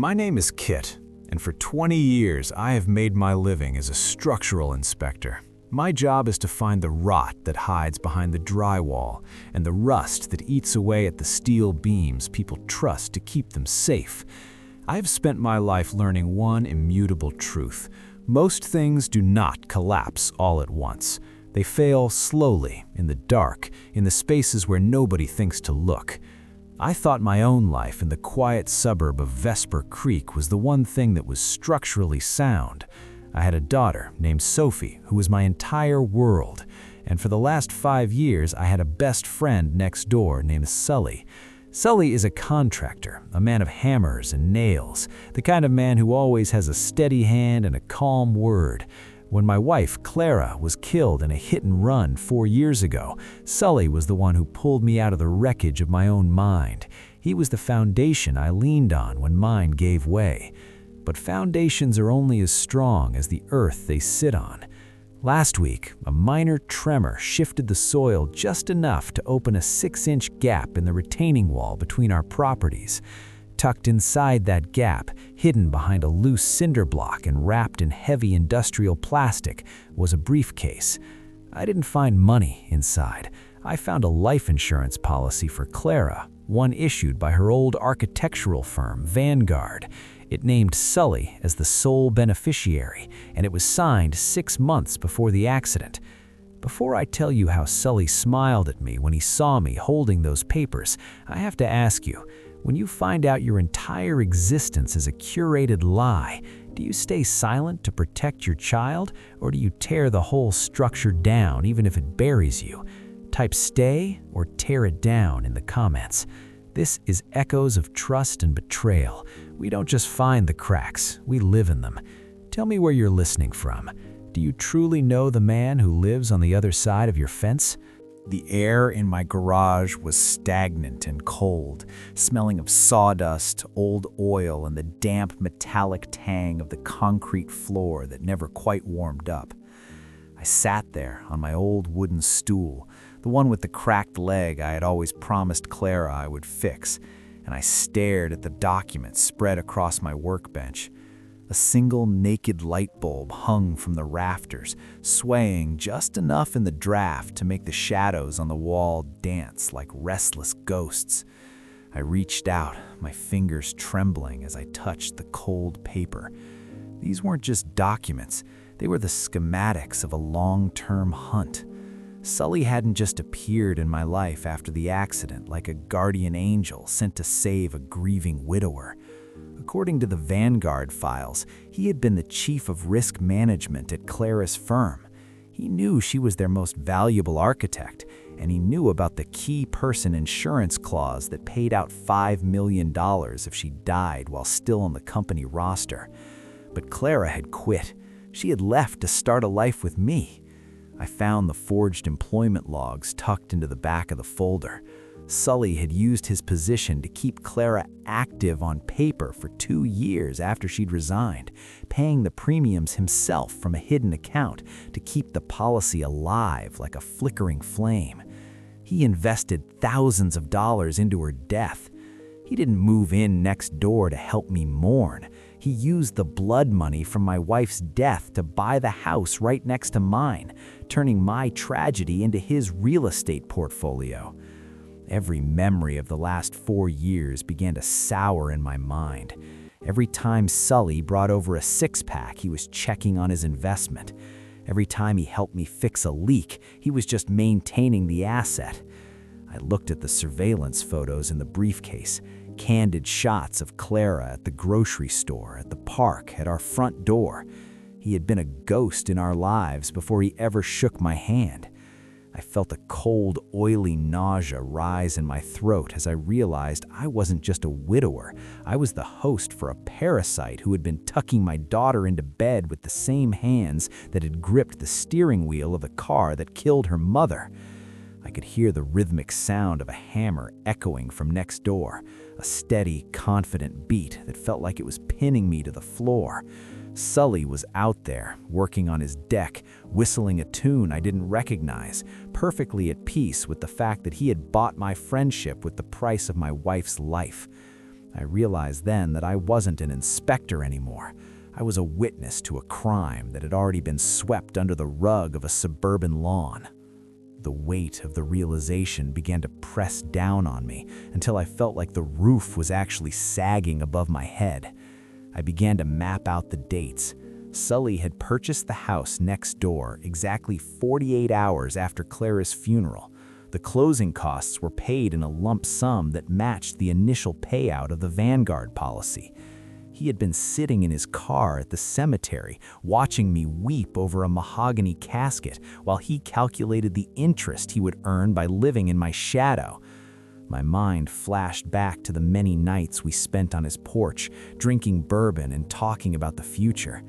My name is Kitt, and for 20 years I have made my living as a structural inspector. My job is to find the rot that hides behind the drywall and the rust that eats away at the steel beams people trust to keep them safe. I have spent my life learning one immutable truth. Most things do not collapse all at once. They fail slowly, in the dark, in the spaces where nobody thinks to look. I thought my own life in the quiet suburb of Vesper Creek was the one thing that was structurally sound. I had a daughter named Sophie who was my entire world, and for the last 5 years I had a best friend next door named Sully. Sully is a contractor, a man of hammers and nails, the kind of man who always has a steady hand and a calm word. When my wife, Clara, was killed in a hit-and-run 4 years ago, Sully was the one who pulled me out of the wreckage of my own mind. He was the foundation I leaned on when mine gave way. But foundations are only as strong as the earth they sit on. Last week, a minor tremor shifted the soil just enough to open a 6-inch gap in the retaining wall between our properties. Tucked inside that gap, hidden behind a loose cinder block and wrapped in heavy industrial plastic, was a briefcase. I didn't find money inside. I found a life insurance policy for Clara, one issued by her old architectural firm, Vanguard. It named Sully as the sole beneficiary, and it was signed 6 months before the accident. Before I tell you how Sully smiled at me when he saw me holding those papers, I have to ask you, when you find out your entire existence is a curated lie, do you stay silent to protect your child, or do you tear the whole structure down even if it buries you? Type stay or tear it down in the comments. This is Echoes of Trust and Betrayal. We don't just find the cracks, we live in them. Tell me where you're listening from. Do you truly know the man who lives on the other side of your fence? The air in my garage was stagnant and cold, smelling of sawdust, old oil, and the damp metallic tang of the concrete floor that never quite warmed up. I sat there on my old wooden stool, the one with the cracked leg I had always promised Clara I would fix, and I stared at the documents spread across my workbench. A single naked light bulb hung from the rafters, swaying just enough in the draft to make the shadows on the wall dance like restless ghosts. I reached out, my fingers trembling as I touched the cold paper. These weren't just documents, they were the schematics of a long-term hunt. Sully hadn't just appeared in my life after the accident like a guardian angel sent to save a grieving widower. According to the Vanguard files, he had been the chief of risk management at Clara's firm. He knew she was their most valuable architect, and he knew about the key person insurance clause that paid out $5 million if she died while still on the company roster. But Clara had quit. She had left to start a life with me. I found the forged employment logs tucked into the back of the folder. Sully had used his position to keep Clara active on paper for 2 years after she'd resigned, paying the premiums himself from a hidden account to keep the policy alive like a flickering flame. He invested thousands of dollars into her death. He didn't move in next door to help me mourn. He used the blood money from my wife's death to buy the house right next to mine, turning my tragedy into his real estate portfolio. Every memory of the last 4 years began to sour in my mind. Every time Sully brought over a six-pack, he was checking on his investment. Every time he helped me fix a leak, he was just maintaining the asset. I looked at the surveillance photos in the briefcase, candid shots of Clara at the grocery store, at the park, at our front door. He had been a ghost in our lives before he ever shook my hand. I felt a cold, oily nausea rise in my throat as I realized I wasn't just a widower. I was the host for a parasite who had been tucking my daughter into bed with the same hands that had gripped the steering wheel of the car that killed her mother. I could hear the rhythmic sound of a hammer echoing from next door, a steady, confident beat that felt like it was pinning me to the floor. Sully was out there, working on his deck, whistling a tune I didn't recognize, perfectly at peace with the fact that he had bought my friendship with the price of my wife's life. I realized then that I wasn't an inspector anymore. I was a witness to a crime that had already been swept under the rug of a suburban lawn. The weight of the realization began to press down on me until I felt like the roof was actually sagging above my head. I began to map out the dates. Sully had purchased the house next door exactly 48 hours after Clara's funeral. The closing costs were paid in a lump sum that matched the initial payout of the Vanguard policy. He had been sitting in his car at the cemetery, watching me weep over a mahogany casket while he calculated the interest he would earn by living in my shadow. My mind flashed back to the many nights we spent on his porch, drinking bourbon and talking about the future.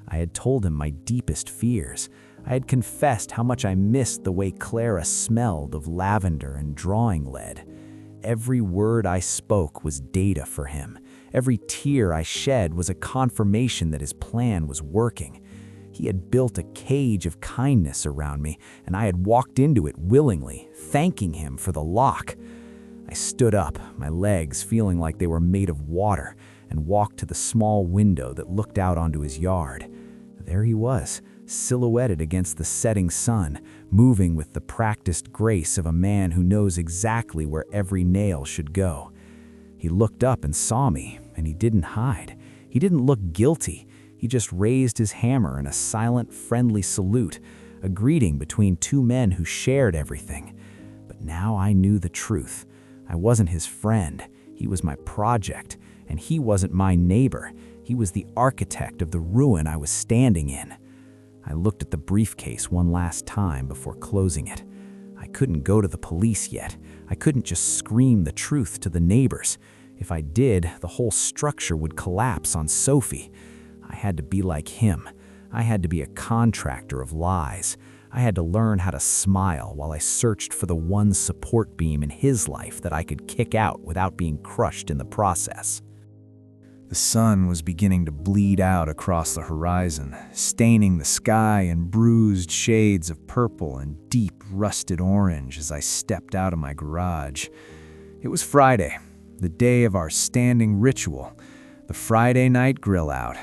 I had told him my deepest fears. I had confessed how much I missed the way Clara smelled of lavender and drawing lead. Every word I spoke was data for him. Every tear I shed was a confirmation that his plan was working. He had built a cage of kindness around me, and I had walked into it willingly, thanking him for the lock. I stood up, my legs feeling like they were made of water, and walked to the small window that looked out onto his yard. There he was, silhouetted against the setting sun, moving with the practiced grace of a man who knows exactly where every nail should go. He looked up and saw me, and he didn't hide. He didn't look guilty. He just raised his hammer in a silent, friendly salute, a greeting between two men who shared everything. But now I knew the truth. I wasn't his friend. He was my project, and he wasn't my neighbor. He was the architect of the ruin I was standing in. I looked at the briefcase one last time before closing it. I couldn't go to the police yet. I couldn't just scream the truth to the neighbors. If I did, the whole structure would collapse on Sophie. I had to be like him. I had to be a contractor of lies. I had to learn how to smile while I searched for the one support beam in his life that I could kick out without being crushed in the process. The sun was beginning to bleed out across the horizon, staining the sky in bruised shades of purple and deep rusted orange as I stepped out of my garage. It was Friday, the day of our standing ritual, the Friday night grill out.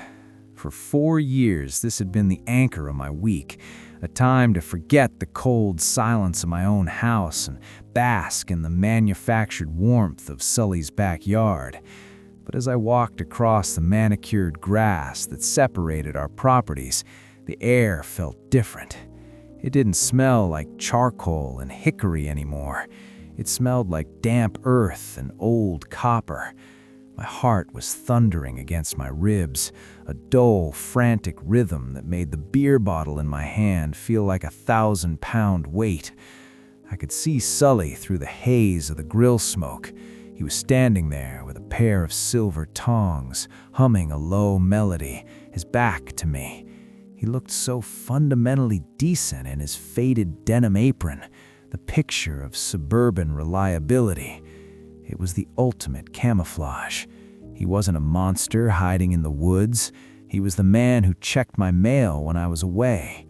For 4 years, this had been the anchor of my week, a time to forget the cold silence of my own house and bask in the manufactured warmth of Sully's backyard. But as I walked across the manicured grass that separated our properties, the air felt different. It didn't smell like charcoal and hickory anymore. It smelled like damp earth and old copper. My heart was thundering against my ribs, a dull, frantic rhythm that made the beer bottle in my hand feel like a 1,000-pound weight. I could see Sully through the haze of the grill smoke. He was standing there with a pair of silver tongs, humming a low melody, his back to me. He looked so fundamentally decent in his faded denim apron, the picture of suburban reliability. It was the ultimate camouflage. He wasn't a monster hiding in the woods. He was the man who checked my mail when I was away.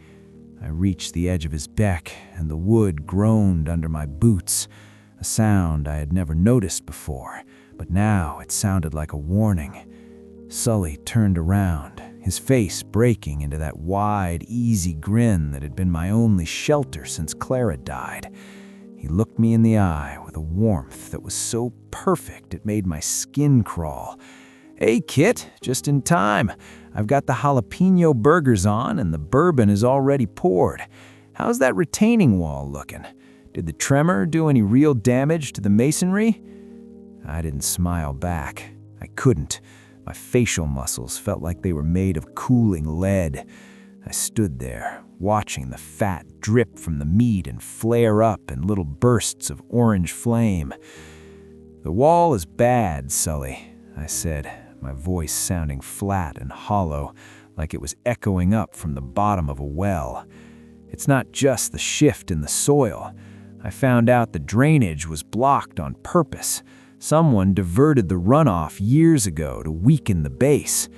I reached the edge of his beck, and the wood groaned under my boots, a sound I had never noticed before, but now it sounded like a warning. Sully turned around, his face breaking into that wide, easy grin that had been my only shelter since Clara died. He looked me in the eye with a warmth that was so perfect it made my skin crawl. "Hey, Kitt, just in time. I've got the jalapeno burgers on and the bourbon is already poured. How's that retaining wall looking? Did the tremor do any real damage to the masonry?" I didn't smile back. I couldn't. My facial muscles felt like they were made of cooling lead. I stood there, watching the fat drip from the meat and flare up in little bursts of orange flame. "The wall is bad, Sully," I said, my voice sounding flat and hollow, like it was echoing up from the bottom of a well. "It's not just the shift in the soil. I found out the drainage was blocked on purpose. Someone diverted the runoff years ago to weaken the base.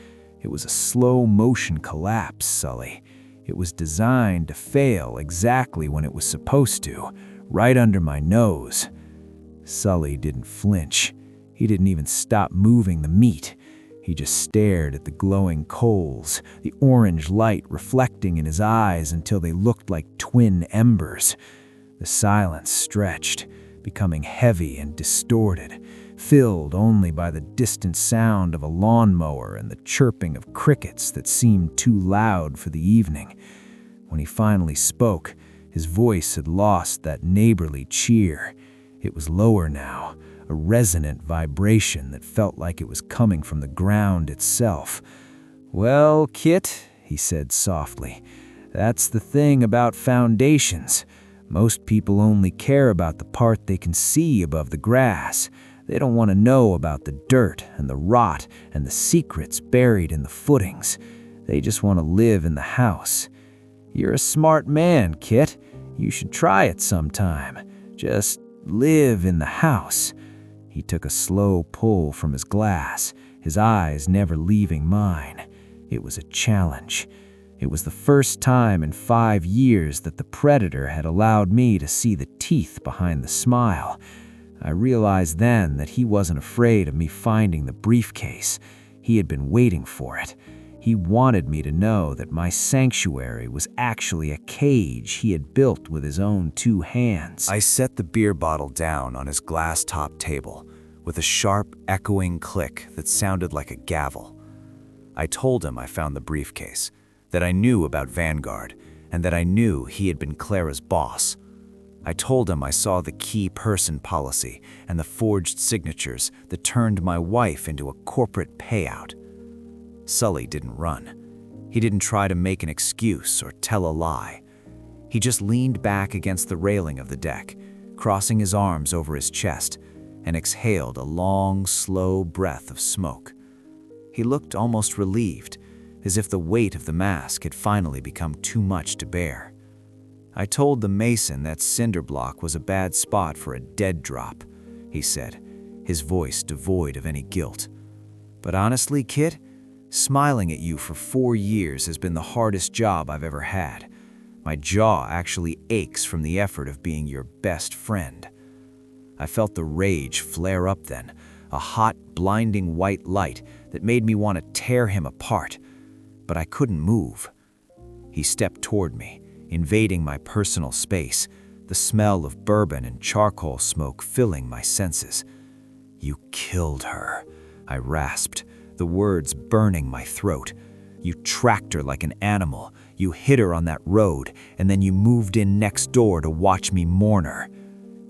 It was a slow-motion collapse, Sully. It was designed to fail exactly when it was supposed to, right under my nose." Sully didn't flinch. He He didn't even stop moving the meat. He just stared at the glowing coals, the orange light reflecting in his eyes until they looked like twin embers. The silence stretched, becoming heavy and distorted, filled only by the distant sound of a lawnmower and the chirping of crickets that seemed too loud for the evening. When he finally spoke, his voice had lost that neighborly cheer. It was lower now, a resonant vibration that felt like it was coming from the ground itself. "Well, Kitt," he said softly, "that's the thing about foundations. Most people only care about the part they can see above the grass. They don't want to know about the dirt and the rot and the secrets buried in the footings. They just want to live in the house. You're a smart man, Kitt. You should try it sometime. Just live in the house." He took a slow pull from his glass, his eyes never leaving mine. It was a challenge. It was the first time in 5 years that the predator had allowed me to see the teeth behind the smile. I realized then that he wasn't afraid of me finding the briefcase. He had been waiting for it. He wanted me to know that my sanctuary was actually a cage he had built with his own 2 hands. I set the beer bottle down on his glass-topped table with a sharp, echoing click that sounded like a gavel. I told him I found the briefcase, that I knew about Vanguard, and that I knew he had been Clara's boss. I told him I saw the key person policy and the forged signatures that turned my wife into a corporate payout. Sully didn't run. He didn't try to make an excuse or tell a lie. He just leaned back against the railing of the deck, crossing his arms over his chest, and exhaled a long, slow breath of smoke. He looked almost relieved, as if the weight of the mask had finally become too much to bear. I told the mason that cinder block was a bad spot for a dead drop, he said, his voice devoid of any guilt. But honestly, Kitt, smiling at you for 4 years has been the hardest job I've ever had. My jaw actually aches from the effort of being your best friend. I felt the rage flare up then, a hot, blinding white light that made me want to tear him apart. But I couldn't move. He stepped toward me, invading my personal space, the smell of bourbon and charcoal smoke filling my senses. "You killed her," I rasped, the words burning my throat. "You tracked her like an animal, you hid her on that road, and then you moved in next door to watch me mourn her.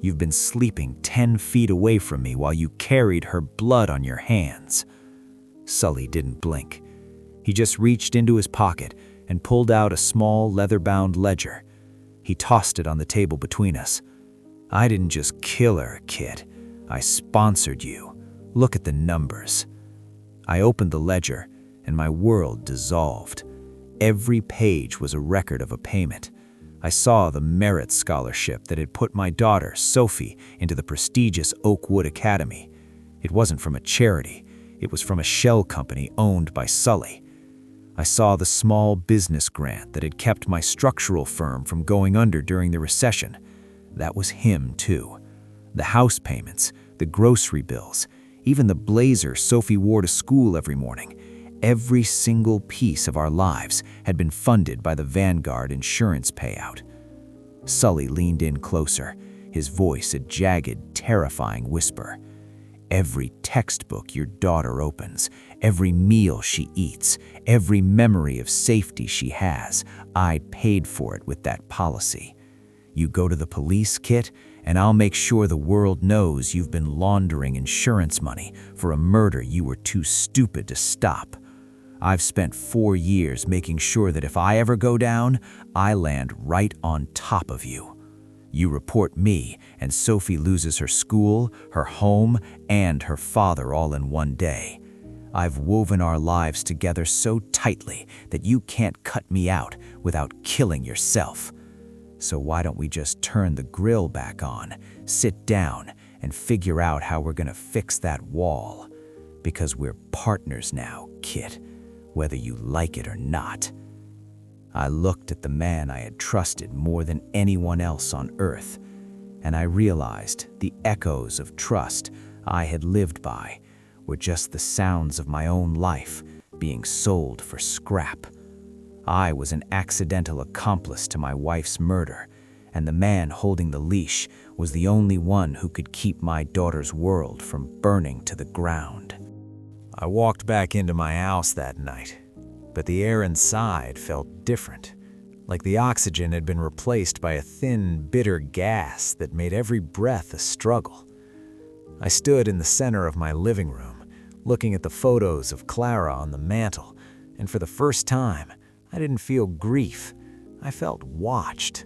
You've been sleeping 10 feet away from me while you carried her blood on your hands." Sully didn't blink. He just reached into his pocket and pulled out a small leather-bound ledger. He tossed it on the table between us. "I didn't just kill her, Kitt. I sponsored you. Look at the numbers." I opened the ledger, and my world dissolved. Every page was a record of a payment. I saw the merit scholarship that had put my daughter, Sophie, into the prestigious Oakwood Academy. It wasn't from a charity. It was from a shell company owned by Sully. I saw the small business grant that had kept my structural firm from going under during the recession. That was him, too. The house payments, the grocery bills, even the blazer Sophie wore to school every morning. Every single piece of our lives had been funded by the Vanguard insurance payout. Sully leaned in closer, his voice a jagged, terrifying whisper. "Every textbook your daughter opens, every meal she eats, every memory of safety she has, I paid for it with that policy. You go to the police, Kitt, and I'll make sure the world knows you've been laundering insurance money for a murder you were too stupid to stop. I've spent 4 years making sure that if I ever go down, I land right on top of you. You report me, and Sophie loses her school, her home, and her father all in one day. I've woven our lives together so tightly that you can't cut me out without killing yourself. So why don't we just turn the grill back on, sit down, and figure out how we're gonna fix that wall? Because we're partners now, Kitt, whether you like it or not." I looked at the man I had trusted more than anyone else on earth, and I realized the echoes of trust I had lived by were just the sounds of my own life being sold for scrap. I was an accidental accomplice to my wife's murder, and the man holding the leash was the only one who could keep my daughter's world from burning to the ground. I walked back into my house that night, but the air inside felt different, like the oxygen had been replaced by a thin, bitter gas that made every breath a struggle. I stood in the center of my living room, looking at the photos of Clara on the mantle, and for the first time, I didn't feel grief. I felt watched.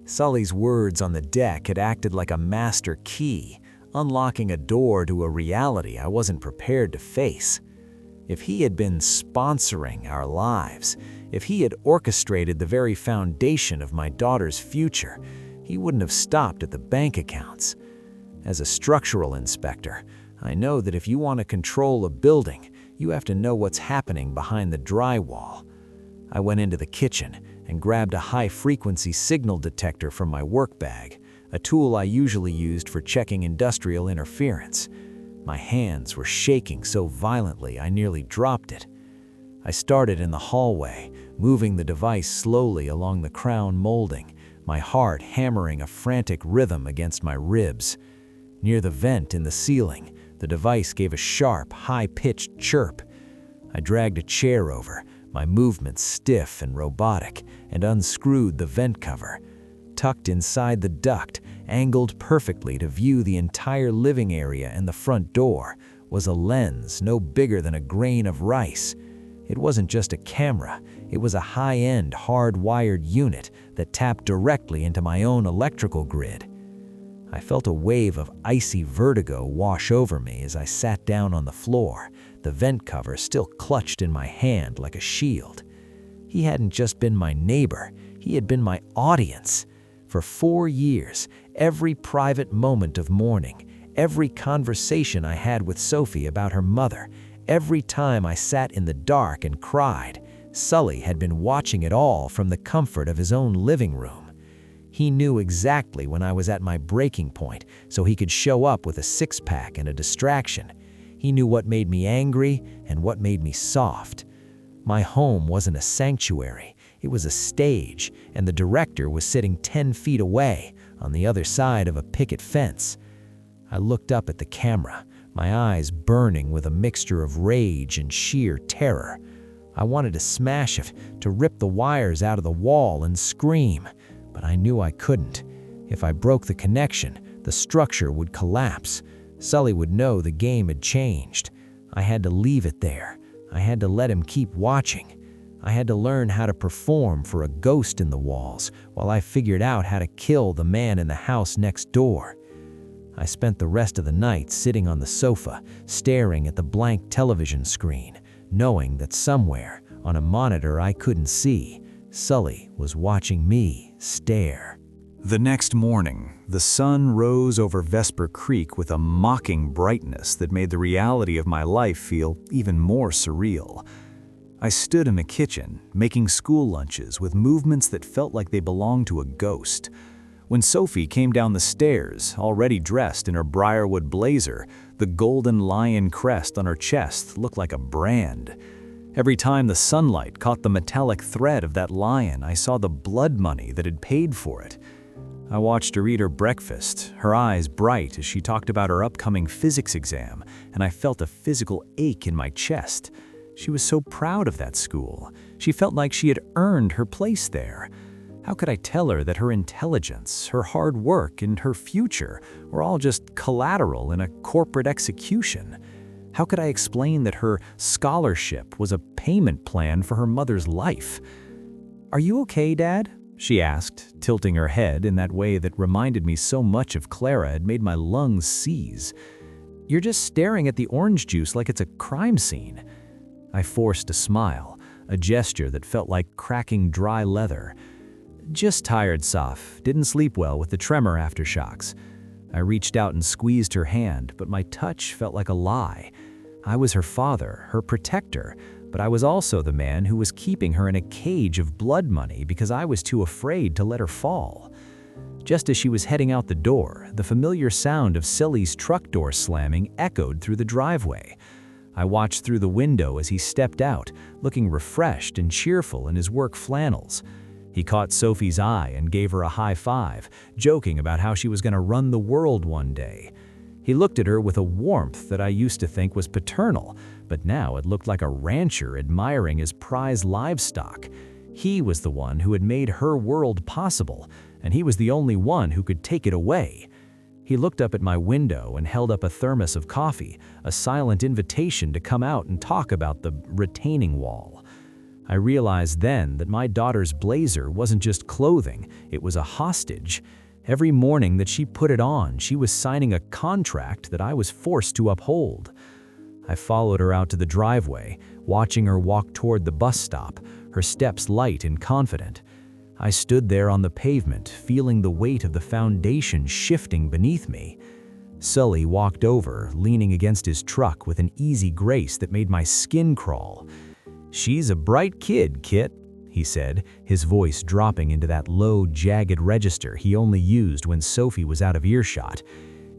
Sully's words on the deck had acted like a master key, unlocking a door to a reality I wasn't prepared to face. If he had been sponsoring our lives, if he had orchestrated the very foundation of my daughter's future, he wouldn't have stopped at the bank accounts. As a structural inspector, I know that if you want to control a building, you have to know what's happening behind the drywall. I went into the kitchen and grabbed a high-frequency signal detector from my work bag, a tool I usually used for checking industrial interference. My hands were shaking so violently I nearly dropped it. I started in the hallway, moving the device slowly along the crown molding, my heart hammering a frantic rhythm against my ribs. Near the vent in the ceiling, the device gave a sharp, high-pitched chirp. I dragged a chair over, my movements stiff and robotic, and unscrewed the vent cover. Tucked inside the duct, angled perfectly to view the entire living area and the front door, was a lens no bigger than a grain of rice. It wasn't just a camera, it was a high-end, hard-wired unit that tapped directly into my own electrical grid. I felt a wave of icy vertigo wash over me as I sat down on the floor, the vent cover still clutched in my hand like a shield. He hadn't just been my neighbor, he had been my audience. For 4 years, every private moment of mourning, every conversation I had with Sophie about her mother, every time I sat in the dark and cried, Sully had been watching it all from the comfort of his own living room. He knew exactly when I was at my breaking point, so he could show up with a six-pack and a distraction. He knew what made me angry and what made me soft. My home wasn't a sanctuary, it was a stage, and the director was sitting 10 feet away, on the other side of a picket fence. I looked up at the camera, my eyes burning with a mixture of rage and sheer terror. I wanted to smash it, to rip the wires out of the wall and scream, but I knew I couldn't. If I broke the connection, the structure would collapse. Sully would know the game had changed. I had to leave it there. I had to let him keep watching. I had to learn how to perform for a ghost in the walls while I figured out how to kill the man in the house next door. I spent the rest of the night sitting on the sofa, staring at the blank television screen, knowing that somewhere, on a monitor I couldn't see, Sully was watching me stare. The next morning, the sun rose over Vesper Creek with a mocking brightness that made the reality of my life feel even more surreal. I stood in the kitchen, making school lunches with movements that felt like they belonged to a ghost. When Sophie came down the stairs, already dressed in her briarwood blazer, the golden lion crest on her chest looked like a brand. Every time the sunlight caught the metallic thread of that lion, I saw the blood money that had paid for it. I watched her eat her breakfast, her eyes bright as she talked about her upcoming physics exam, and I felt a physical ache in my chest. She was so proud of that school. She felt like she had earned her place there. How could I tell her that her intelligence, her hard work, and her future were all just collateral in a corporate execution? How could I explain that her scholarship was a payment plan for her mother's life? "Are you okay, Dad?" she asked, tilting her head in that way that reminded me so much of Clara had made my lungs seize. "You're just staring at the orange juice like it's a crime scene." I forced a smile, a gesture that felt like cracking dry leather. "Just tired, Soph. Didn't sleep well with the tremor aftershocks." I reached out and squeezed her hand, but my touch felt like a lie. I was her father, her protector, but I was also the man who was keeping her in a cage of blood money because I was too afraid to let her fall. Just as she was heading out the door, the familiar sound of Sully's truck door slamming echoed through the driveway. I watched through the window as he stepped out, looking refreshed and cheerful in his work flannels. He caught Sophie's eye and gave her a high five, joking about how she was going to run the world one day. He looked at her with a warmth that I used to think was paternal, but now it looked like a rancher admiring his prize livestock. He was the one who had made her world possible, and he was the only one who could take it away. He looked up at my window and held up a thermos of coffee, a silent invitation to come out and talk about the retaining wall. I realized then that my daughter's blazer wasn't just clothing, it was a hostage. Every morning that she put it on, she was signing a contract that I was forced to uphold. I followed her out to the driveway, watching her walk toward the bus stop, her steps light and confident. I stood there on the pavement, feeling the weight of the foundation shifting beneath me. Sully walked over, leaning against his truck with an easy grace that made my skin crawl. "She's a bright kid, Kitt," he said, his voice dropping into that low, jagged register he only used when Sophie was out of earshot.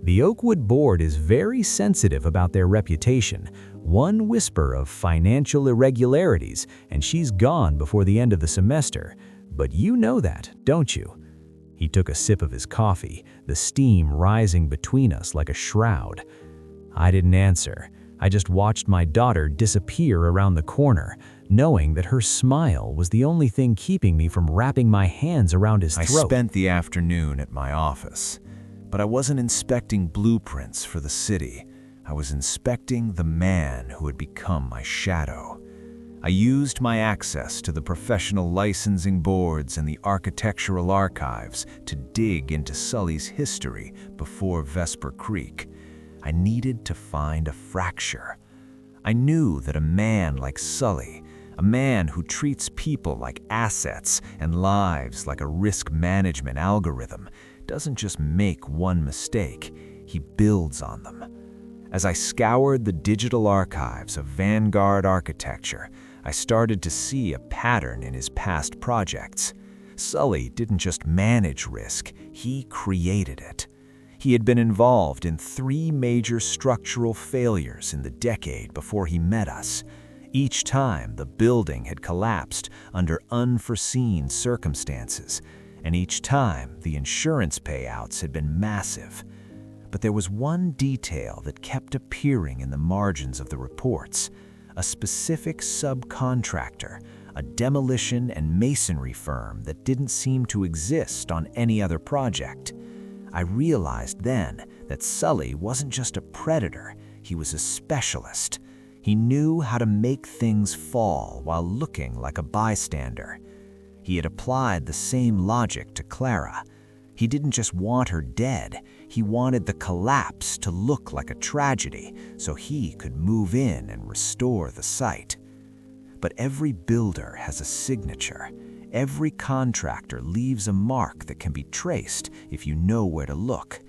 "The Oakwood board is very sensitive about their reputation. One whisper of financial irregularities, and she's gone before the end of the semester. But you know that, don't you?" He took a sip of his coffee, the steam rising between us like a shroud. I didn't answer. I just watched my daughter disappear around the corner, knowing that her smile was the only thing keeping me from wrapping my hands around his throat. I spent the afternoon at my office, but I wasn't inspecting blueprints for the city. I was inspecting the man who had become my shadow. I used my access to the professional licensing boards and the architectural archives to dig into Sully's history before Vesper Creek. I needed to find a fracture. I knew that a man like Sully, a man who treats people like assets and lives like a risk management algorithm, doesn't just make one mistake, he builds on them. As I scoured the digital archives of Vanguard architecture, I started to see a pattern in his past projects. Sully didn't just manage risk, he created it. He had been involved in 3 major structural failures in the decade before he met us. Each time, the building had collapsed under unforeseen circumstances, and each time, the insurance payouts had been massive. But there was one detail that kept appearing in the margins of the reports: a specific subcontractor, a demolition and masonry firm that didn't seem to exist on any other project. I realized then that Sully wasn't just a predator, he was a specialist. He knew how to make things fall while looking like a bystander. He had applied the same logic to Clara. He didn't just want her dead, he wanted the collapse to look like a tragedy so he could move in and restore the site. But every builder has a signature. Every contractor leaves a mark that can be traced if you know where to look.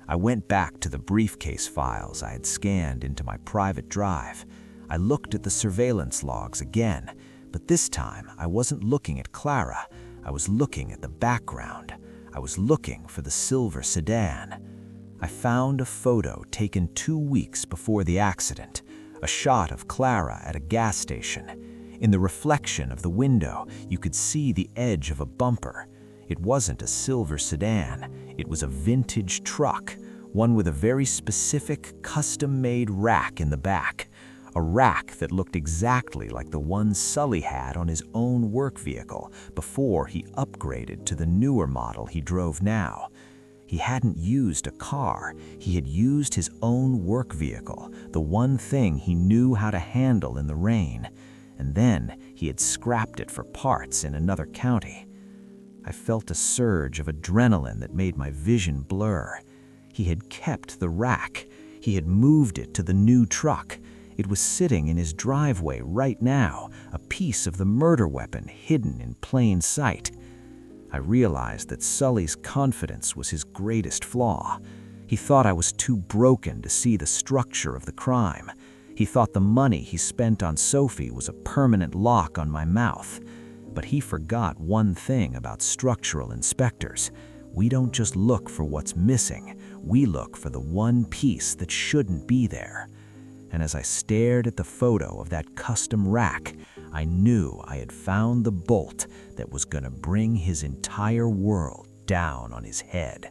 I went back to the briefcase files I had scanned into my private drive. I looked at the surveillance logs again, but this time I wasn't looking at Clara. I was looking at the background. I was looking for the silver sedan. I found a photo taken 2 weeks before the accident, a shot of Clara at a gas station. In the reflection of the window, you could see the edge of a bumper. It wasn't a silver sedan, it was a vintage truck, one with a very specific custom-made rack in the back. A rack that looked exactly like the one Sully had on his own work vehicle before he upgraded to the newer model he drove now. He hadn't used a car, he had used his own work vehicle, the one thing he knew how to handle in the rain. And then he had scrapped it for parts in another county. I felt a surge of adrenaline that made my vision blur. He had kept the rack. He had moved it to the new truck. It was sitting in his driveway right now, a piece of the murder weapon hidden in plain sight. I realized that Sully's confidence was his greatest flaw. He thought I was too broken to see the structure of the crime. He thought the money he spent on Sophie was a permanent lock on my mouth. But he forgot one thing about structural inspectors. We don't just look for what's missing, we look for the one piece that shouldn't be there. And as I stared at the photo of that custom rack, I knew I had found the bolt that was gonna bring his entire world down on his head.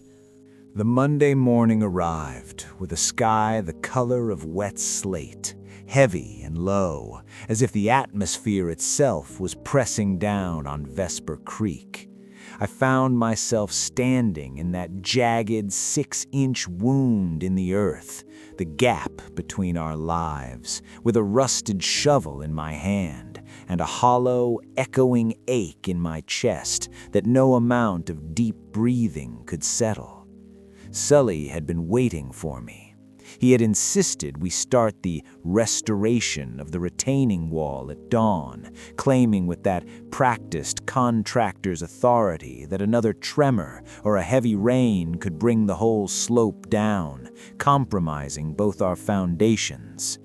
The Monday morning arrived with a sky the color of wet slate, heavy and low, as if the atmosphere itself was pressing down on Vesper Creek. I found myself standing in that jagged 6-inch wound in the earth, the gap between our lives, with a rusted shovel in my hand and a hollow, echoing ache in my chest that no amount of deep breathing could settle. Sully had been waiting for me. He had insisted we start the restoration of the retaining wall at dawn, claiming with that practiced contractor's authority that another tremor or a heavy rain could bring the whole slope down, compromising both our foundations.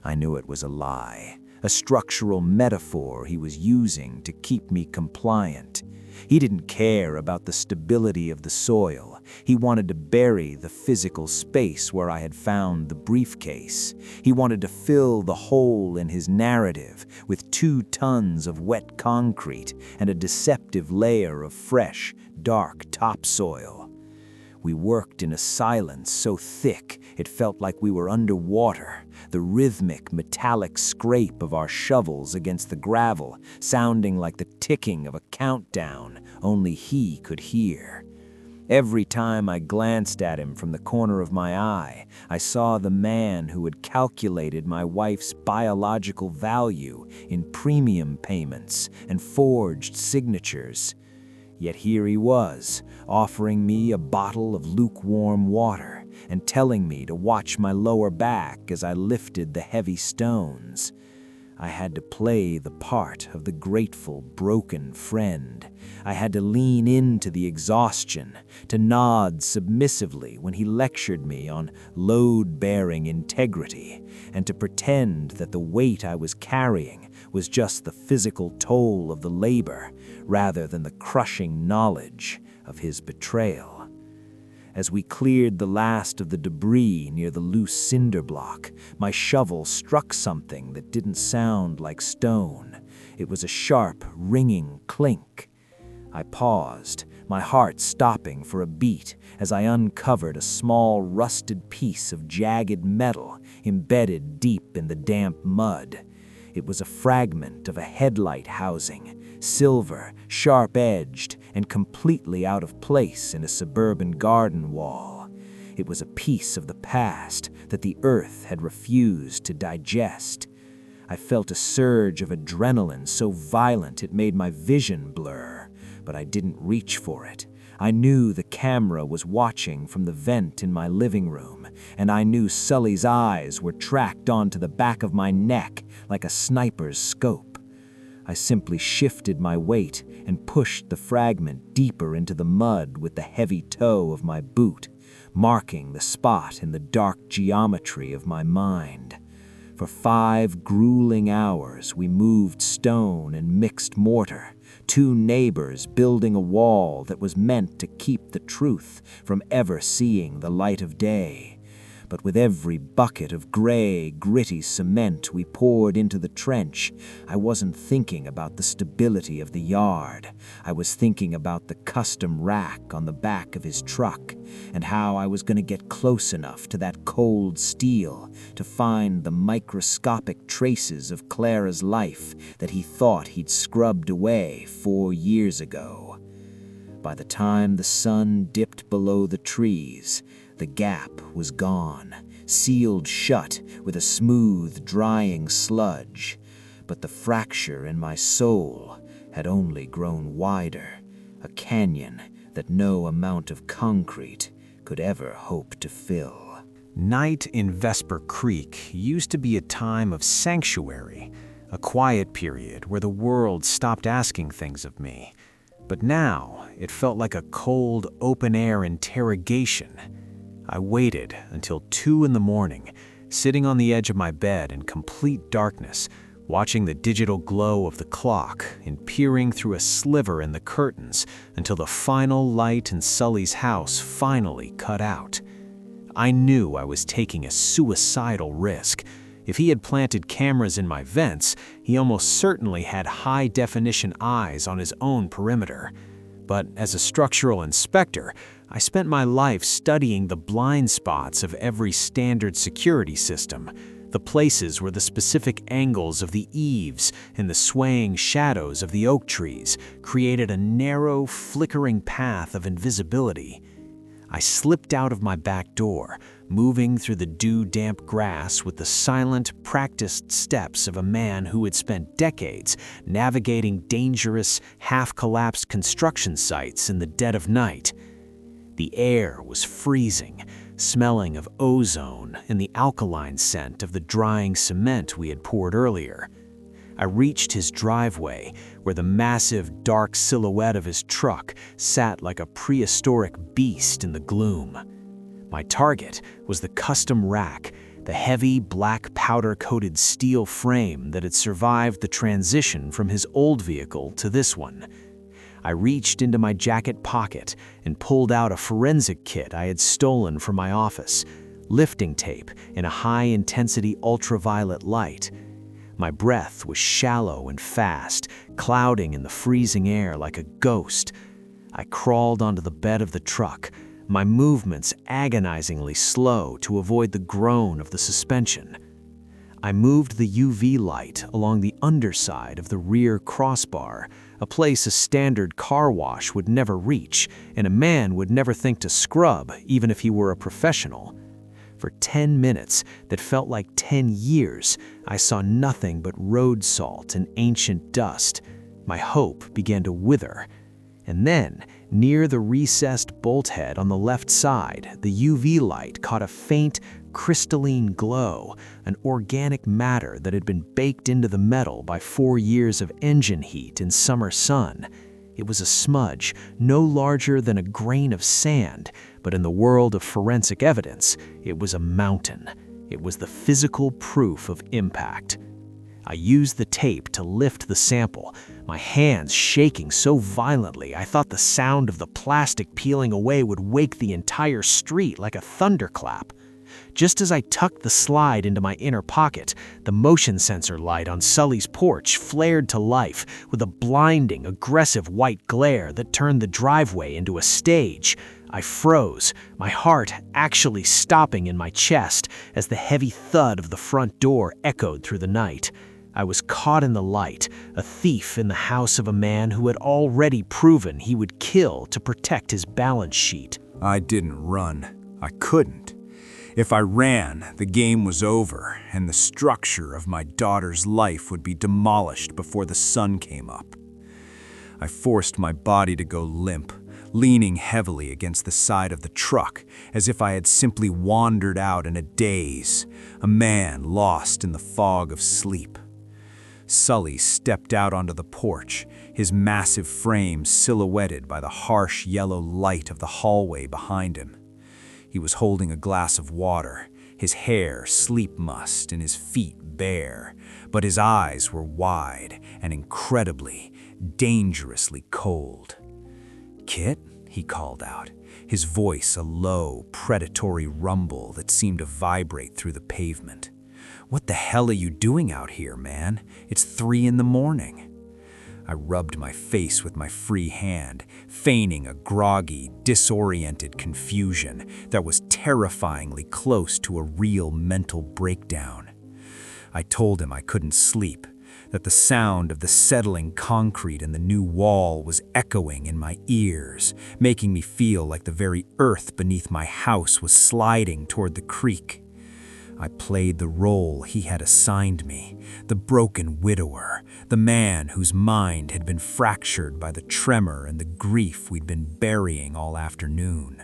I knew it was a lie, a structural metaphor he was using to keep me compliant. He didn't care about the stability of the soil. He wanted to bury the physical space where I had found the briefcase. He wanted to fill the hole in his narrative with 2 tons of wet concrete and a deceptive layer of fresh, dark topsoil. We worked in a silence so thick it felt like we were underwater, the rhythmic, metallic scrape of our shovels against the gravel sounding like the ticking of a countdown only he could hear. Every time I glanced at him from the corner of my eye, I saw the man who had calculated my wife's biological value in premium payments and forged signatures. Yet here he was, offering me a bottle of lukewarm water and telling me to watch my lower back as I lifted the heavy stones. I had to play the part of the grateful, broken friend. I had to lean into the exhaustion, to nod submissively when he lectured me on load-bearing integrity, and to pretend that the weight I was carrying was just the physical toll of the labor, rather than the crushing knowledge of his betrayal. As we cleared the last of the debris near the loose cinder block, my shovel struck something that didn't sound like stone. It was a sharp, ringing clink. I paused, my heart stopping for a beat as I uncovered a small, rusted piece of jagged metal embedded deep in the damp mud. It was a fragment of a headlight housing, silver, sharp-edged, and completely out of place in a suburban garden wall. It was a piece of the past that the earth had refused to digest. I felt a surge of adrenaline so violent it made my vision blur, but I didn't reach for it. I knew the camera was watching from the vent in my living room, and I knew Sully's eyes were tracked onto the back of my neck like a sniper's scope. I simply shifted my weight and pushed the fragment deeper into the mud with the heavy toe of my boot, marking the spot in the dark geometry of my mind. For 5 grueling hours, we moved stone and mixed mortar, 2 neighbors building a wall that was meant to keep the truth from ever seeing the light of day. But with every bucket of gray, gritty cement we poured into the trench, I wasn't thinking about the stability of the yard. I was thinking about the custom rack on the back of his truck and how I was going to get close enough to that cold steel to find the microscopic traces of Clara's life that he thought he'd scrubbed away 4 years ago. By the time the sun dipped below the trees, the gap was gone, sealed shut with a smooth, drying sludge. But the fracture in my soul had only grown wider, a canyon that no amount of concrete could ever hope to fill. Night in Vesper Creek used to be a time of sanctuary, a quiet period where the world stopped asking things of me. But now it felt like a cold, open-air interrogation. I waited until 2 in the morning, sitting on the edge of my bed in complete darkness, watching the digital glow of the clock and peering through a sliver in the curtains until the final light in Sully's house finally cut out. I knew I was taking a suicidal risk. If he had planted cameras in my vents, he almost certainly had high-definition eyes on his own perimeter. But as a structural inspector, I spent my life studying the blind spots of every standard security system, the places where the specific angles of the eaves and the swaying shadows of the oak trees created a narrow, flickering path of invisibility. I slipped out of my back door, moving through the dew-damp grass with the silent, practiced steps of a man who had spent decades navigating dangerous, half-collapsed construction sites in the dead of night. The air was freezing, smelling of ozone and the alkaline scent of the drying cement we had poured earlier. I reached his driveway, where the massive, dark silhouette of his truck sat like a prehistoric beast in the gloom. My target was the custom rack, the heavy, black powder-coated steel frame that had survived the transition from his old vehicle to this one. I reached into my jacket pocket and pulled out a forensic kit I had stolen from my office, lifting tape in a high-intensity ultraviolet light. My breath was shallow and fast, clouding in the freezing air like a ghost. I crawled onto the bed of the truck, my movements agonizingly slow to avoid the groan of the suspension. I moved the UV light along the underside of the rear crossbar, a place a standard car wash would never reach, and a man would never think to scrub even if he were a professional. For 10 minutes that felt like 10 years, I saw nothing but road salt and ancient dust. My hope began to wither. And then, near the recessed bolt head on the left side, the UV light caught a faint, crystalline glow, an organic matter that had been baked into the metal by 4 years of engine heat in summer sun. It was a smudge, no larger than a grain of sand, but in the world of forensic evidence, it was a mountain. It was the physical proof of impact. I used the tape to lift the sample, my hands shaking so violently I thought the sound of the plastic peeling away would wake the entire street like a thunderclap. Just as I tucked the slide into my inner pocket, the motion sensor light on Sully's porch flared to life with a blinding, aggressive white glare that turned the driveway into a stage. I froze, my heart actually stopping in my chest as the heavy thud of the front door echoed through the night. I was caught in the light, a thief in the house of a man who had already proven he would kill to protect his balance sheet. I didn't run. I couldn't. If I ran, the game was over, and the structure of my daughter's life would be demolished before the sun came up. I forced my body to go limp, leaning heavily against the side of the truck, as if I had simply wandered out in a daze, a man lost in the fog of sleep. Sully stepped out onto the porch, his massive frame silhouetted by the harsh yellow light of the hallway behind him. He was holding a glass of water, his hair sleep-mussed and his feet bare, but his eyes were wide and incredibly, dangerously cold. "Kitt?" he called out, his voice a low, predatory rumble that seemed to vibrate through the pavement. "What the hell are you doing out here, man? It's 3 in the morning." I rubbed my face with my free hand, feigning a groggy, disoriented confusion that was terrifyingly close to a real mental breakdown. I told him I couldn't sleep, that the sound of the settling concrete in the new wall was echoing in my ears, making me feel like the very earth beneath my house was sliding toward the creek. I played the role he had assigned me, the broken widower, the man whose mind had been fractured by the tremor and the grief we'd been burying all afternoon.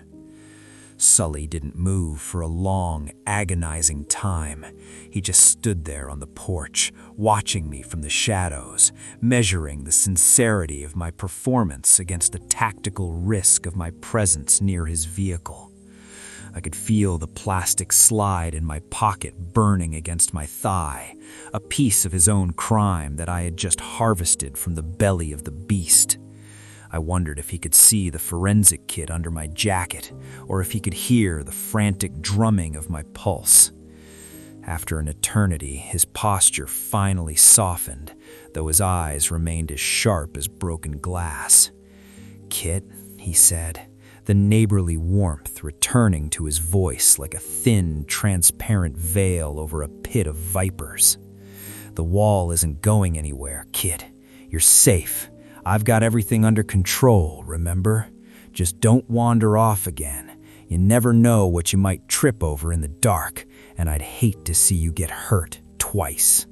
Sully didn't move for a long, agonizing time. He just stood there on the porch, watching me from the shadows, measuring the sincerity of my performance against the tactical risk of my presence near his vehicle. I could feel the plastic slide in my pocket burning against my thigh, a piece of his own crime that I had just harvested from the belly of the beast. I wondered if he could see the forensic kit under my jacket, or if he could hear the frantic drumming of my pulse. After an eternity, his posture finally softened, though his eyes remained as sharp as broken glass. "Kitt," he said, the neighborly warmth returning to his voice like a thin, transparent veil over a pit of vipers. "The wall isn't going anywhere, Kitt. You're safe. I've got everything under control, remember? Just don't wander off again. You never know what you might trip over in the dark, and I'd hate to see you get hurt twice."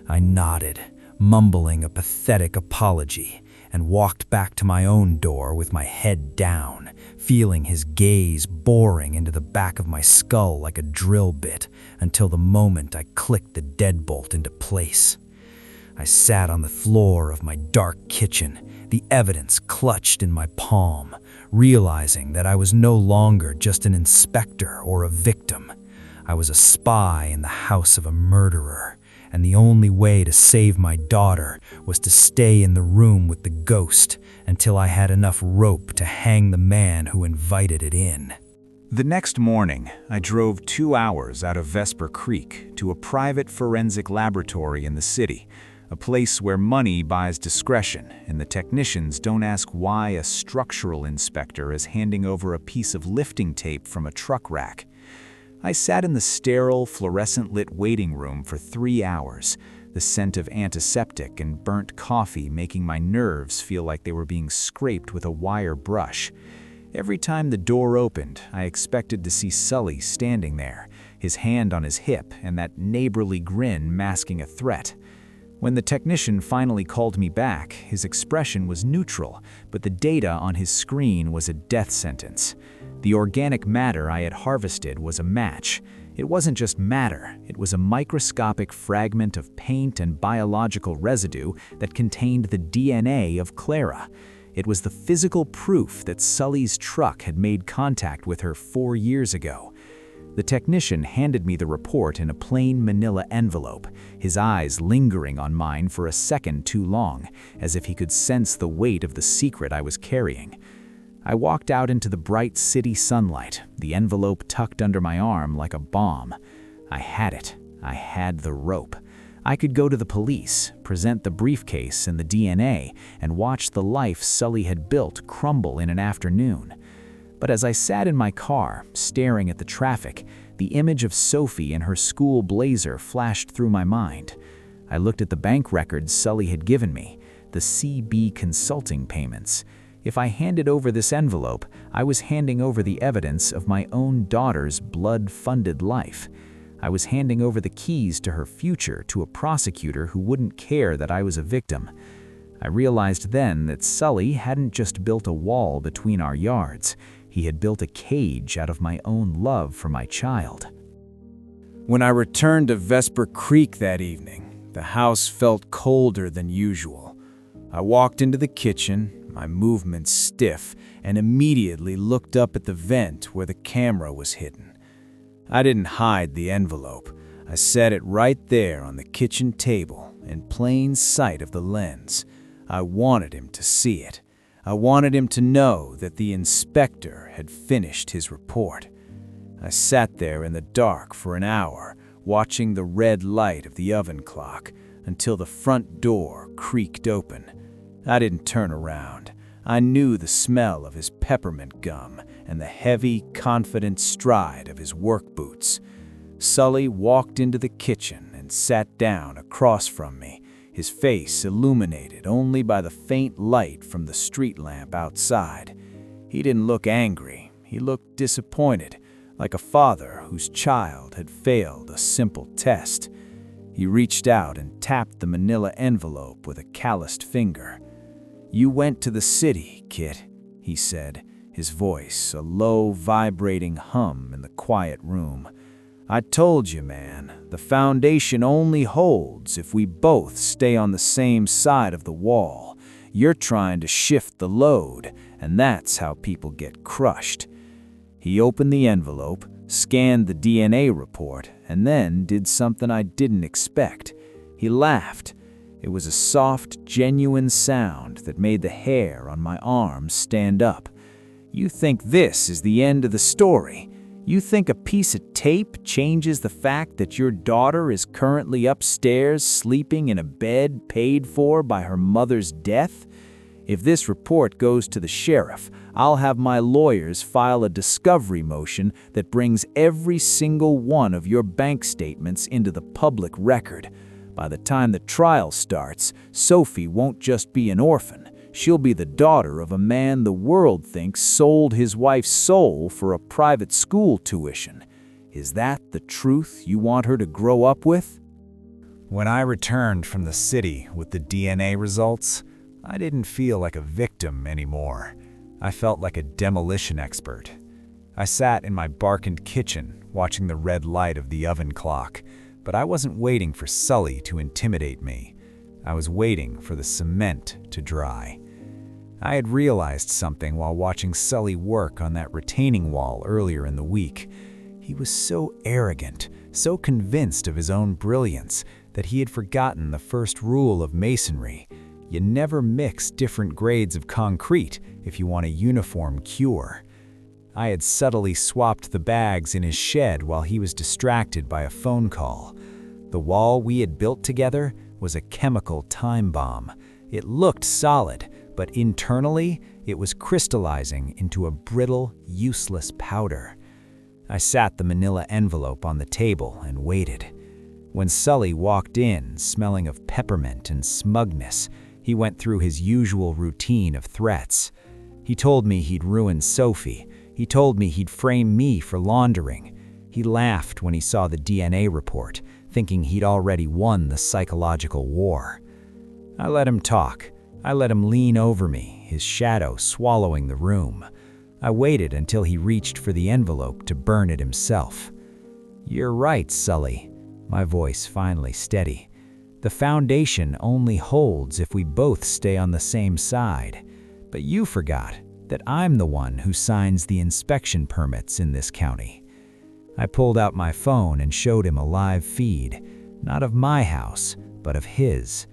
I nodded, mumbling a pathetic apology, and walked back to my own door with my head down, feeling his gaze boring into the back of my skull like a drill bit until the moment I clicked the deadbolt into place. I sat on the floor of my dark kitchen, the evidence clutched in my palm, realizing that I was no longer just an inspector or a victim. I was a spy in the house of a murderer, and the only way to save my daughter was to stay in the room with the ghost until I had enough rope to hang the man who invited it in. The next morning, I drove 2 hours out of Vesper Creek to a private forensic laboratory in the city, a place where money buys discretion and the technicians don't ask why a structural inspector is handing over a piece of lifting tape from a truck rack. I sat in the sterile, fluorescent-lit waiting room for 3 hours, the scent of antiseptic and burnt coffee making my nerves feel like they were being scraped with a wire brush. Every time the door opened, I expected to see Sully standing there, his hand on his hip and that neighborly grin masking a threat. When the technician finally called me back, his expression was neutral, but the data on his screen was a death sentence. The organic matter I had harvested was a match. It wasn't just matter, it was a microscopic fragment of paint and biological residue that contained the DNA of Clara. It was the physical proof that Sully's truck had made contact with her 4 years ago. The technician handed me the report in a plain manila envelope, his eyes lingering on mine for a second too long, as if he could sense the weight of the secret I was carrying. I walked out into the bright city sunlight, the envelope tucked under my arm like a bomb. I had it. I had the rope. I could go to the police, present the briefcase and the DNA, and watch the life Sully had built crumble in an afternoon. But as I sat in my car, staring at the traffic, the image of Sophie in her school blazer flashed through my mind. I looked at the bank records Sully had given me, the CB consulting payments. If I handed over this envelope, I was handing over the evidence of my own daughter's blood-funded life. I was handing over the keys to her future to a prosecutor who wouldn't care that I was a victim. I realized then that Sully hadn't just built a wall between our yards. He had built a cage out of my own love for my child. When I returned to Vesper Creek that evening, the house felt colder than usual. I walked into the kitchen, my movements stiff, and immediately looked up at the vent where the camera was hidden. I didn't hide the envelope. I set it right there on the kitchen table, in plain sight of the lens. I wanted him to see it. I wanted him to know that the inspector had finished his report. I sat there in the dark for an hour, watching the red light of the oven clock, until the front door creaked open. I didn't turn around. I knew the smell of his peppermint gum and the heavy, confident stride of his work boots. Sully walked into the kitchen and sat down across from me, his face illuminated only by the faint light from the street lamp outside. He didn't look angry. He looked disappointed, like a father whose child had failed a simple test. He reached out and tapped the manila envelope with a calloused finger. "You went to the city, Kitt," he said, his voice a low, vibrating hum in the quiet room. "I told you, man, the foundation only holds if we both stay on the same side of the wall. You're trying to shift the load, and that's how people get crushed." He opened the envelope, scanned the DNA report, and then did something I didn't expect. He laughed. It was a soft, genuine sound that made the hair on my arms stand up. You think this is the end of the story? You think a piece of tape changes the fact that your daughter is currently upstairs sleeping in a bed paid for by her mother's death? If this report goes to the sheriff, I'll have my lawyers file a discovery motion that brings every single one of your bank statements into the public record. By the time the trial starts, Sophie won't just be an orphan. She'll be the daughter of a man the world thinks sold his wife's soul for a private school tuition. Is that the truth you want her to grow up with? When I returned from the city with the DNA results, I didn't feel like a victim anymore. I felt like a demolition expert. I sat in my darkened kitchen, watching the red light of the oven clock, but I wasn't waiting for Sully to intimidate me. I was waiting for the cement to dry. I had realized something while watching Sully work on that retaining wall earlier in the week. He was so arrogant, so convinced of his own brilliance, that he had forgotten the first rule of masonry. You never mix different grades of concrete if you want a uniform cure. I had subtly swapped the bags in his shed while he was distracted by a phone call. The wall we had built together was a chemical time bomb. It looked solid, but internally it was crystallizing into a brittle, useless powder. I sat the manila envelope on the table and waited. When Sully walked in, smelling of peppermint and smugness, he went through his usual routine of threats. He told me he'd ruin Sophie. He told me he'd frame me for laundering. He laughed when he saw the DNA report, thinking he'd already won the psychological war. I let him talk. I let him lean over me, his shadow swallowing the room. I waited until he reached for the envelope to burn it himself. "You're right, Sully," my voice finally steady. "The foundation only holds if we both stay on the same side. But you forgot that I'm the one who signs the inspection permits in this county." I pulled out my phone and showed him a live feed, not of my house, but of his.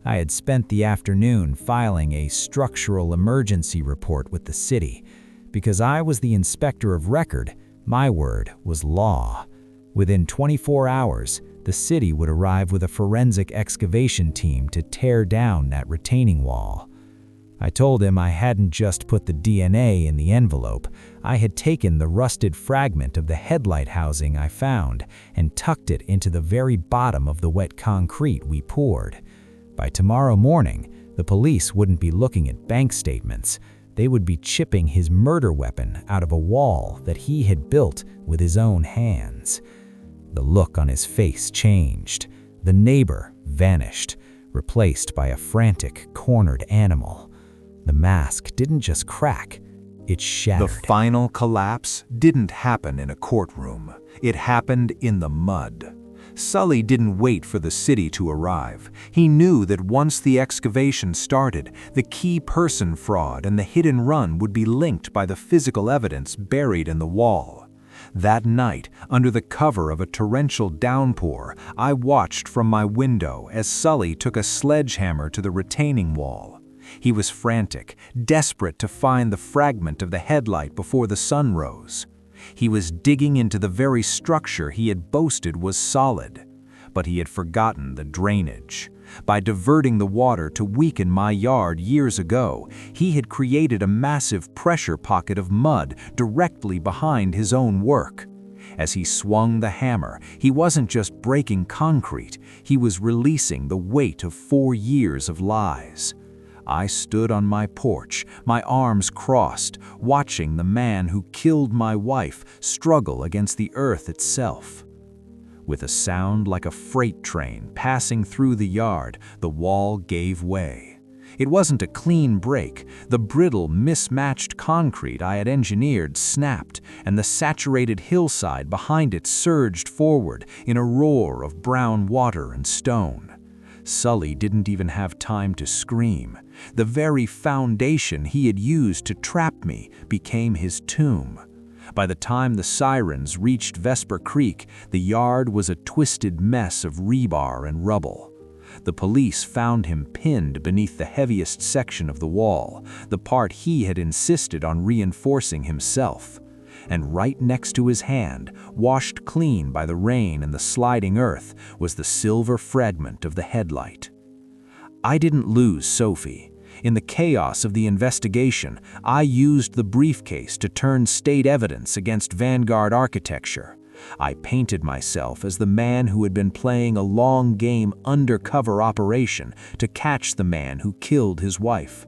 I had spent the afternoon filing a structural emergency report with the city. Because I was the inspector of record, my word was law. Within 24 hours, the city would arrive with a forensic excavation team to tear down that retaining wall. I told him I hadn't just put the DNA in the envelope. I had taken the rusted fragment of the headlight housing I found and tucked it into the very bottom of the wet concrete we poured. By tomorrow morning, the police wouldn't be looking at bank statements. They would be chipping his murder weapon out of a wall that he had built with his own hands. The look on his face changed. The neighbor vanished, replaced by a frantic, cornered animal. The mask didn't just crack, it shattered. The final collapse didn't happen in a courtroom. It happened in the mud. Sully didn't wait for the city to arrive. He knew that once the excavation started, the key person fraud and the hit and run would be linked by the physical evidence buried in the wall. That night, under the cover of a torrential downpour, I watched from my window as Sully took a sledgehammer to the retaining wall. He was frantic, desperate to find the fragment of the headlight before the sun rose. He was digging into the very structure he had boasted was solid. But he had forgotten the drainage. By diverting the water to weaken my yard years ago, he had created a massive pressure pocket of mud directly behind his own work. As he swung the hammer, he wasn't just breaking concrete, he was releasing the weight of 4 years of lies. I stood on my porch, my arms crossed, watching the man who killed my wife struggle against the earth itself. With a sound like a freight train passing through the yard, the wall gave way. It wasn't a clean break. The brittle, mismatched concrete I had engineered snapped, and the saturated hillside behind it surged forward in a roar of brown water and stone. Sully didn't even have time to scream. The very foundation he had used to trap me became his tomb. By the time the sirens reached Vesper Creek, the yard was a twisted mess of rebar and rubble. The police found him pinned beneath the heaviest section of the wall, the part he had insisted on reinforcing himself. And right next to his hand, washed clean by the rain and the sliding earth, was the silver fragment of the headlight. I didn't lose Sophie. In the chaos of the investigation, I used the briefcase to turn state evidence against Vanguard architecture. I painted myself as the man who had been playing a long-game undercover operation to catch the man who killed his wife.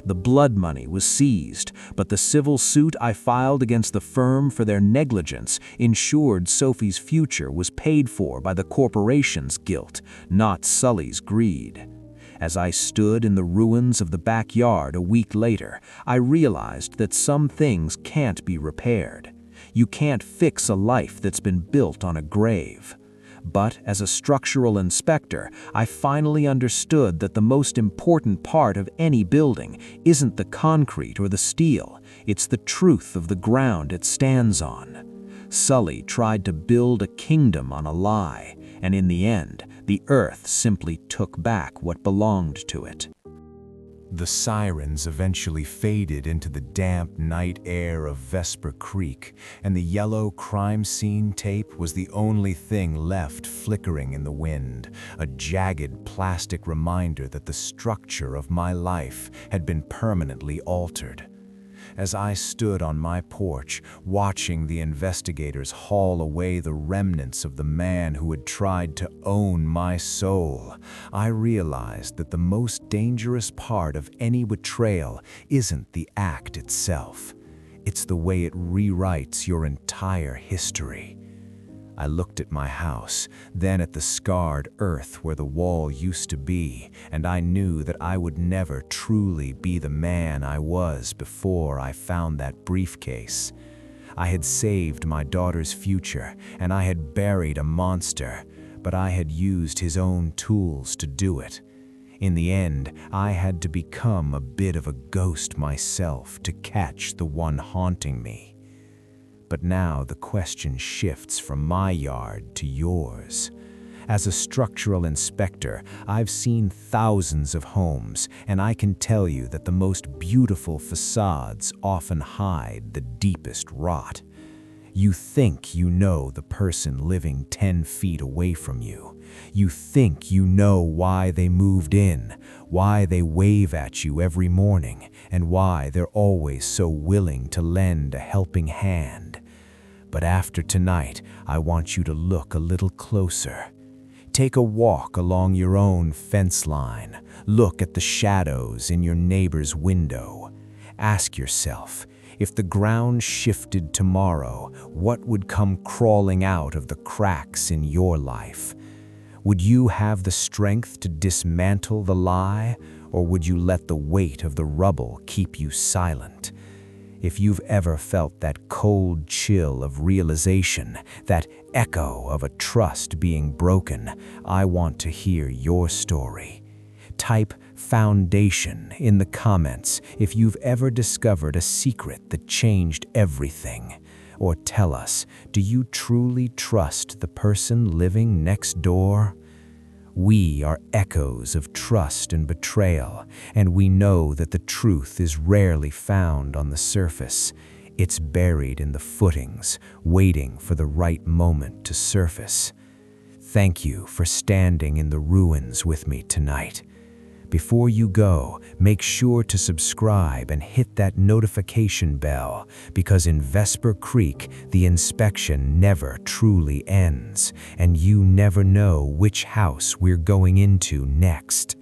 The blood money was seized, but the civil suit I filed against the firm for their negligence ensured Sophie's future was paid for by the corporation's guilt, not Sully's greed. As I stood in the ruins of the backyard a week later, I realized that some things can't be repaired. You can't fix a life that's been built on a grave. But as a structural inspector, I finally understood that the most important part of any building isn't the concrete or the steel, it's the truth of the ground it stands on. Sully tried to build a kingdom on a lie, and in the end, the earth simply took back what belonged to it. The sirens eventually faded into the damp night air of Vesper Creek, and the yellow crime scene tape was the only thing left flickering in the wind, a jagged plastic reminder that the structure of my life had been permanently altered. As I stood on my porch, watching the investigators haul away the remnants of the man who had tried to own my soul, I realized that the most dangerous part of any betrayal isn't the act itself. It's the way it rewrites your entire history. I looked at my house, then at the scarred earth where the wall used to be, and I knew that I would never truly be the man I was before I found that briefcase. I had saved my daughter's future, and I had buried a monster, but I had used his own tools to do it. In the end, I had to become a bit of a ghost myself to catch the one haunting me. But now the question shifts from my yard to yours. As a structural inspector, I've seen thousands of homes, and I can tell you that the most beautiful facades often hide the deepest rot. You think you know the person living 10 feet away from you. You think you know why they moved in, why they wave at you every morning, and why they're always so willing to lend a helping hand. But after tonight, I want you to look a little closer. Take a walk along your own fence line. Look at the shadows in your neighbor's window. Ask yourself, if the ground shifted tomorrow, what would come crawling out of the cracks in your life? Would you have the strength to dismantle the lie, or would you let the weight of the rubble keep you silent? If you've ever felt that cold chill of realization, that echo of a trust being broken, I want to hear your story. Type "foundation" in the comments if you've ever discovered a secret that changed everything. Or tell us, do you truly trust the person living next door? We are echoes of trust and betrayal, and we know that the truth is rarely found on the surface. It's buried in the footings, waiting for the right moment to surface. Thank you for standing in the ruins with me tonight. Before you go, make sure to subscribe and hit that notification bell, because in Vesper Creek, the inspection never truly ends, and you never know which house we're going into next.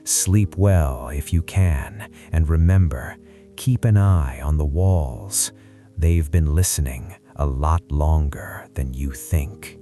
Sleep well if you can, and remember, keep an eye on the walls. They've been listening a lot longer than you think.